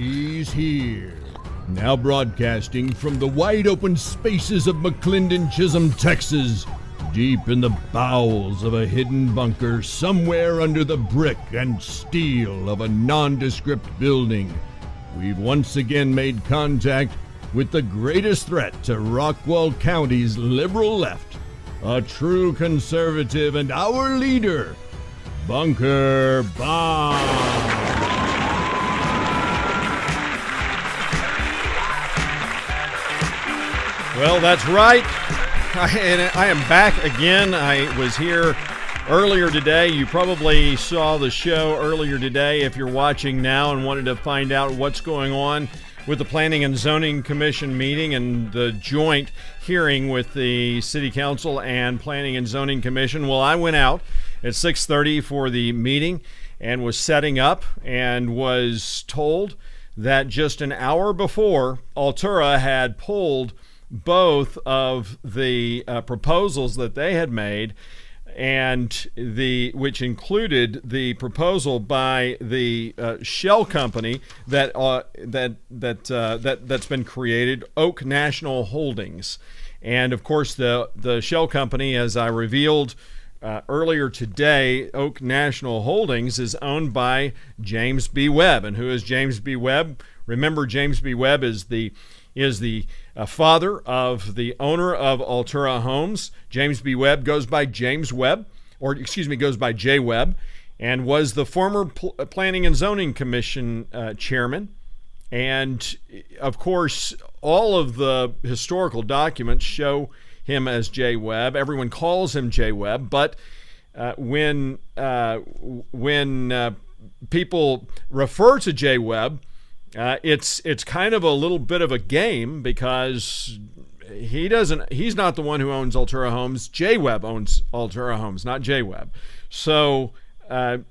He's here. Now broadcasting from the wide open spaces of McClendon, Chisholm, Texas, deep in the bowels of a hidden bunker somewhere under the brick and steel of a nondescript building, we've once again made contact with the greatest threat to Rockwall County's liberal left, a true conservative and our leader, Bunker Bob. Well, that's right. I am back again. I was here earlier today. You probably saw the show earlier today if you're watching now and wanted to find out what's going on with the Planning and Zoning Commission meeting and the joint hearing with the City Council and Planning and Zoning Commission. Well, I went out at 6:30 for the meeting and was setting up and was told that just an hour before, Altura had pulled both of the proposals that they had made, and which included the proposal by the shell company that's been created, Oak National Holdings. And of course, the shell company, as I revealed earlier today, Oak National Holdings is owned by James B. Webb. And who is James B. Webb? Remember, James B. Webb is the father of the owner of Altura Homes. James B. Webb goes by James Webb, goes by J. Webb, and was the former Planning and Zoning Commission chairman. And of course, all of the historical documents show him as J. Webb. Everyone calls him J. Webb, but when people refer to J. Webb, it's kind of a little bit of a game because he's not the one who owns Altura Homes. J. Webb owns Altura Homes, not J. Webb. So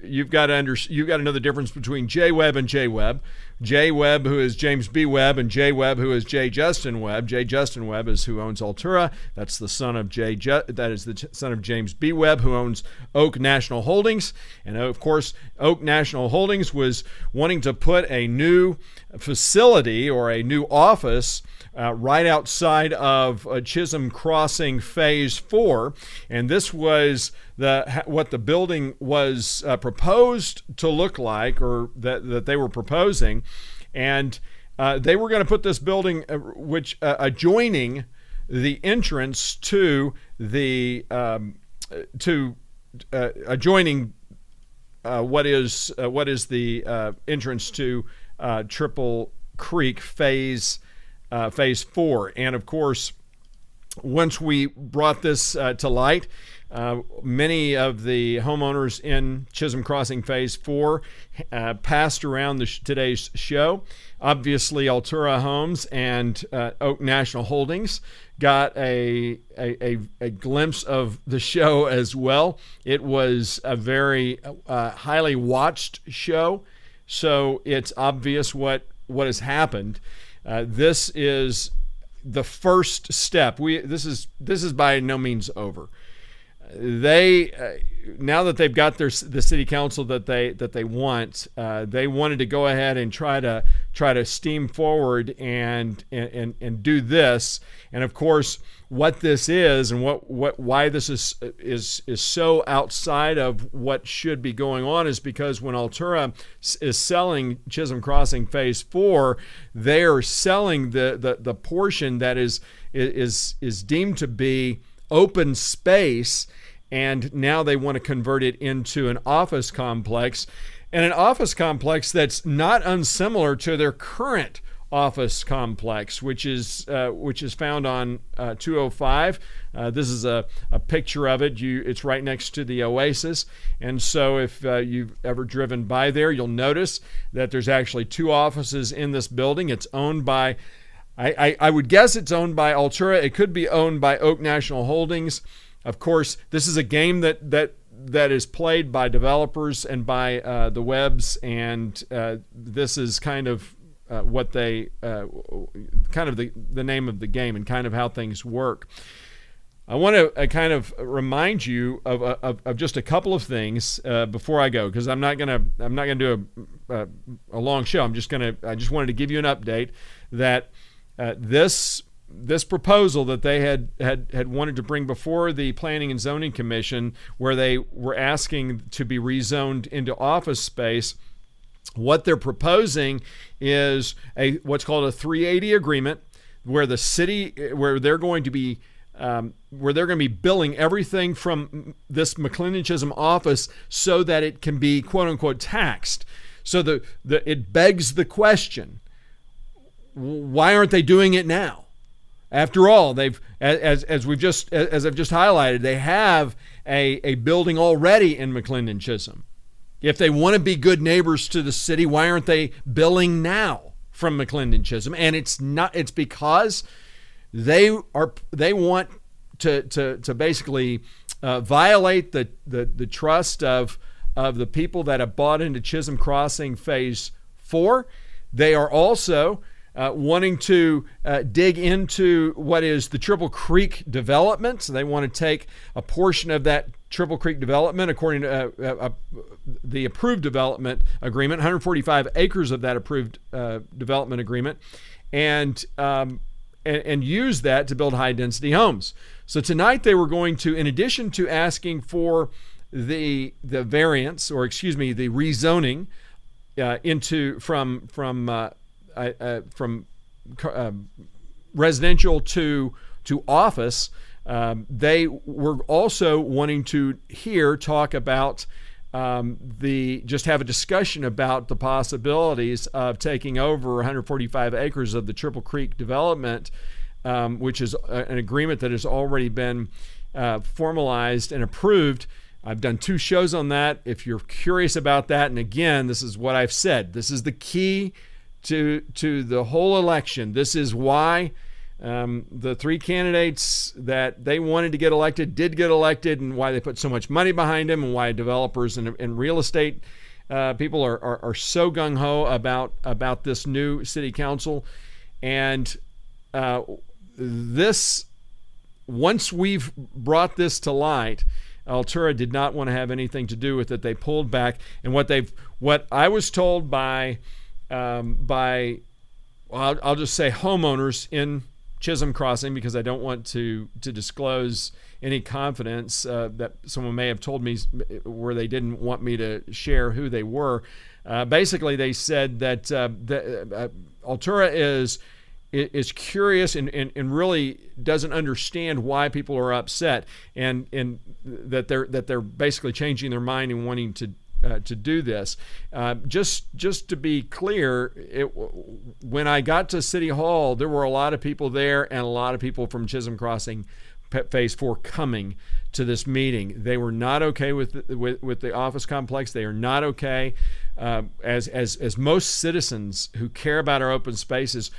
you've got to know the difference between J. Webb and J. Webb. J. Webb, who is James B. Webb, and J. Webb, who is J. Justin Webb. J. Justin Webb is who owns Altura. That's the son of the son of James B. Webb, who owns Oak National Holdings. And of course, Oak National Holdings was wanting to put a new facility or a new office right outside of Chisholm Crossing Phase 4, and this was what the building was proposed to look like, or that they were proposing, and they were going to put this building, which adjoining the entrance to the adjoining what is the entrance to Triple Creek Phase 4. And of course, once we brought this to light, many of the homeowners in Chisholm Crossing Phase 4 passed around today's show. Obviously, Altura Homes and Oak National Holdings got a glimpse of the show as well. It was a very highly watched show, so it's obvious what has happened. This is the first step. This is by no means over. They now that they've got the city council that they want, they wanted to go ahead and try to steam forward and do this. And of course, what this is and why this is so outside of what should be going on is because when Altura is selling Chisholm Crossing Phase 4, they are selling the portion that is deemed to be open space, and now they want to convert it into an office complex, and an office complex that's not unsimilar to their current office complex, which is found on 205. This is a picture of it. It's right next to the Oasis, and so if you've ever driven by there, you'll notice that there's actually two offices in this building. It's owned by, I would guess it's owned by Altura. It could be owned by Oak National Holdings. Of course, this is a game that is played by developers and by the Webbs, and this is kind of what they kind of the name of the game and kind of how things work. I want to kind of remind you of just a couple of things before I go, because I'm not gonna do a long show. I just wanted to give you an update that this proposal that they had wanted to bring before the Planning and Zoning Commission, where they were asking to be rezoned into office space. What they're proposing is what's called a 380 agreement, where the city, where they're going to be billing everything from this McClendon Chisholm office so that it can be quote unquote taxed. So it begs the question, why aren't they doing it now? After all, they've, as I've just highlighted, they have a building already in McClendon Chisholm. If they want to be good neighbors to the city, why aren't they billing now from McClendon Chisholm? And it's because they want to basically violate the trust of the people that have bought into Chisholm Crossing Phase 4. They are also wanting to dig into what is the Triple Creek development. So they want to take a portion of that Triple Creek development, according to the approved development agreement, 145 acres of that approved development agreement, and use that to build high-density homes. So tonight they were going to, in addition to asking for the variance, or excuse me, the rezoning from residential to office, they were also wanting to talk about just have a discussion about the possibilities of taking over 145 acres of the Triple Creek development, which is an agreement that has already been formalized and approved. I've done 2 shows on that. If you're curious about that, and again, this is what I've said. This is the key to the whole election. This is why the 3 candidates that they wanted to get elected did get elected, and why they put so much money behind them, and why developers and real estate people are so gung-ho about this new city council. And this, once we've brought this to light, Altura did not want to have anything to do with it. They pulled back. And what I was told by I'll just say homeowners in Chisholm Crossing, because I don't want to disclose any confidence that someone may have told me where they didn't want me to share who they were. Basically, they said that Altura is curious and really doesn't understand why people are upset, and that they're basically changing their mind and wanting to do this. Just to be clear, when I got to City Hall, there were a lot of people there, and a lot of people from Chisholm Crossing Phase 4 coming to this meeting. They were not okay with the office complex. They are not okay, as most citizens who care about our open spaces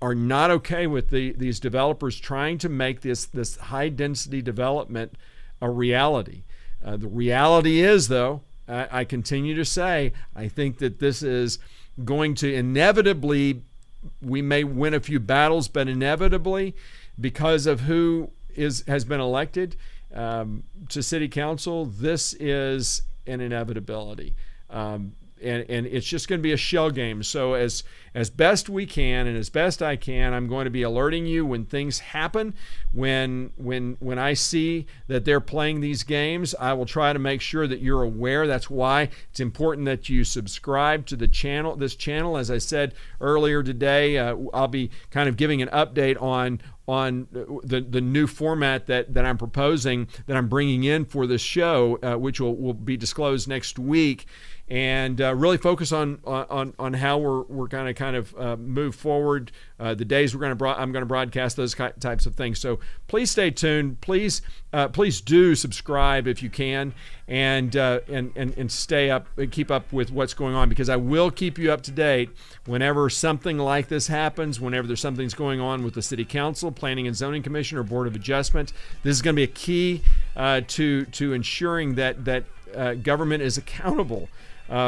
are not okay with these developers trying to make this high density development a reality. The reality is, though, I continue to say, I think that this is going to inevitably, we may win a few battles, but inevitably, because of who has been elected to city council, this is an inevitability. And it's just going to be a shell game. So as best we can, and as best I can, I'm going to be alerting you when things happen. When I see that they're playing these games, I will try to make sure that you're aware. That's why it's important that you subscribe to the channel. This channel, as I said earlier today, I'll be kind of giving an update on the new format that I'm proposing, that I'm bringing in for this show, which will be disclosed next week. And really focus on how we're going to kind of move forward, the days I'm going to broadcast those types of things. So please stay tuned. Please do subscribe if you can, and stay up, keep up with what's going on, because I will keep you up to date whenever something like this happens. Whenever there's something's going on with the City Council, Planning and Zoning Commission, or Board of Adjustment, this is going to be a key to ensuring that government is accountable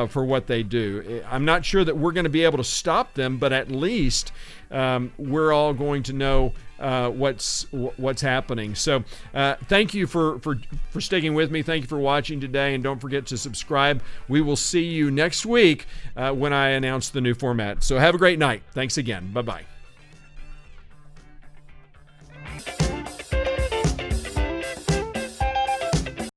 for what they do. I'm not sure that we're going to be able to stop them, but at least we're all going to know what's happening. So thank you for sticking with me. Thank you for watching today, and don't forget to subscribe. We will see you next week when I announce the new format. So have a great night. Thanks again. Bye-bye.